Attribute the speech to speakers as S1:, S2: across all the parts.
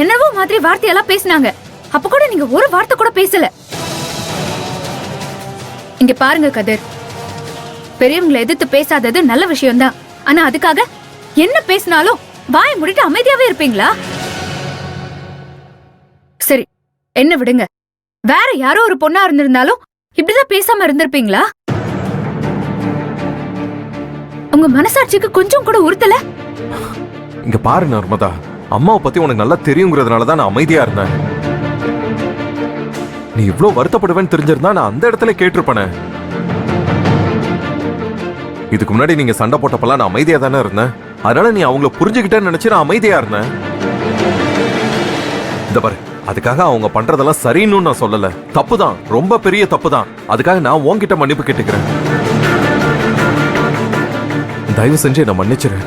S1: என்னவோ மாதிரி வார்த்தையெல்லாம் பேசினாங்க. அப்ப கூட நீங்க ஒரு வார்த்தை கூட பேசல. இங்க பாருங்க கதிர், பெரியவங்களை எதிர்த்து பேசாதது நல்ல விஷயம்தான். ஆனா அதுக்காக என்ன பேசினாலும் வாயை மூடிட்டு அமைதியாவே இருப்பீங்களா? சரி, என்ன விடுங்க. வேற யாரோ ஒரு பொண்ணா இருந்திருந்தாலும் இப்படிதான் பேசாம இருந்திருப்பீங்களா? உங்க மனசாட்சிக்கு கொஞ்சம் கூட உறுத்தல?
S2: இங்க பாரு நர்மதா, அம்மாவை பத்தி உனக்கு நல்லா தெரியுங்கிறதுனாலதான் நான் அமைதியா இருந்தேன். நீ இவ்ளோ வருத்தப்படுவேன்னு தெரிஞ்சிருந்தா நான் அந்த இடத்துல கேட்டிருப்பேனே. இதுக்கு முன்னாடி நீங்க சண்டை போட்டப்பெல்லாம் நான் அமைதியா தானே இருந்தேன். அதனால நீ அவங்கள புரிஞ்சுக்கிட்டேன்னு நினைச்சு நான் அமைதியா இருந்தேன். இந்த பாரு, அதுக்காக அவங்க பண்றதெல்லாம் சரின்னு நான் சொல்லல. தப்புதான், ரொம்ப பெரிய தப்புதான். அதுக்காக நான் உன்கிட்ட மன்னிப்பு கேட்டுக்கிறேன். தயவு செஞ்சு என்ன மன்னிச்சிரு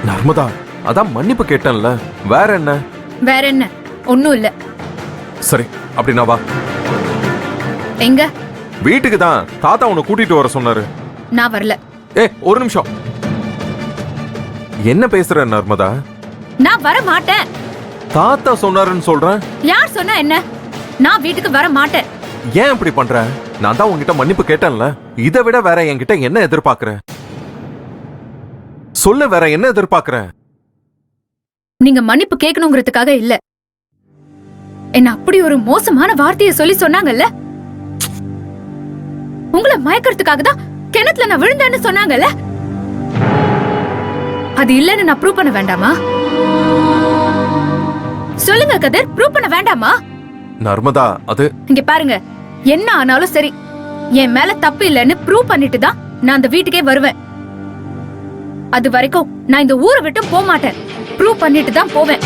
S2: நர்மதா. அதான் மன்னிப்பு கேட்டேன்ல, வேற என்ன?
S1: வேற என்ன? ஒண்ணும் இல்ல.
S2: சரி, அப்படின்னா வா.
S1: எங்க?
S2: வீட்டுக்கு தான். தாத்தா உன்னை கூட்டிட்டு வர சொன்னாரு.
S1: நான் வரல.
S2: ஒரு நிமிஷம். என்ன பேசுற நர்மதா?
S1: நான் வர மாட்டேன்.
S2: தாத்தா சொன்னாருன்னு சொல்றேன்.
S1: யார் சொன்னா என்ன? நான் வீட்டுக்கு வர மாட்டேன்.
S2: ஏன் இப்படி பண்ற? நான் தான் உன்கிட்ட மன்னிப்பு கேட்டேன்ல. இதை விட வேற என்கிட்ட என்ன எதிர்பார்க்கிற? சொல்ல, வேற என்ன எதிர்பார்க்கிற?
S1: நீங்க மன்னிப்பு கேட்கணுங்கிறதுக்காக இல்ல. என்ன அப்படி ஒரு மோசமான வார்த்தையை சொல்லி சொன்னாங்கல்ல, உங்களை மயக்கிறதுக்காக தான் கிணத்துல நான் விழுந்தேன்னு சொன்னாங்கல்ல. அது இல்லன்னு நான் ப்ரூவ் பண்ண வேண்டாமா? சொல்லுங்க கதிர், ப்ரூவ் பண்ண வேண்டாமா?
S2: நர்மதா, அது
S1: இங்க பாருங்க, என்ன ஆனாலும் சரி, என் மேல தப்பு இல்லன்னு ப்ரூவ் பண்ணிட்டு தான் நான் அந்த வீட்டுக்கே வருவேன். அது வரைக்கும் நான் இந்த ஊரை விட்டு போக மாட்டேன். ப்ரூவ் பண்ணிட்டு தான் போவேன்.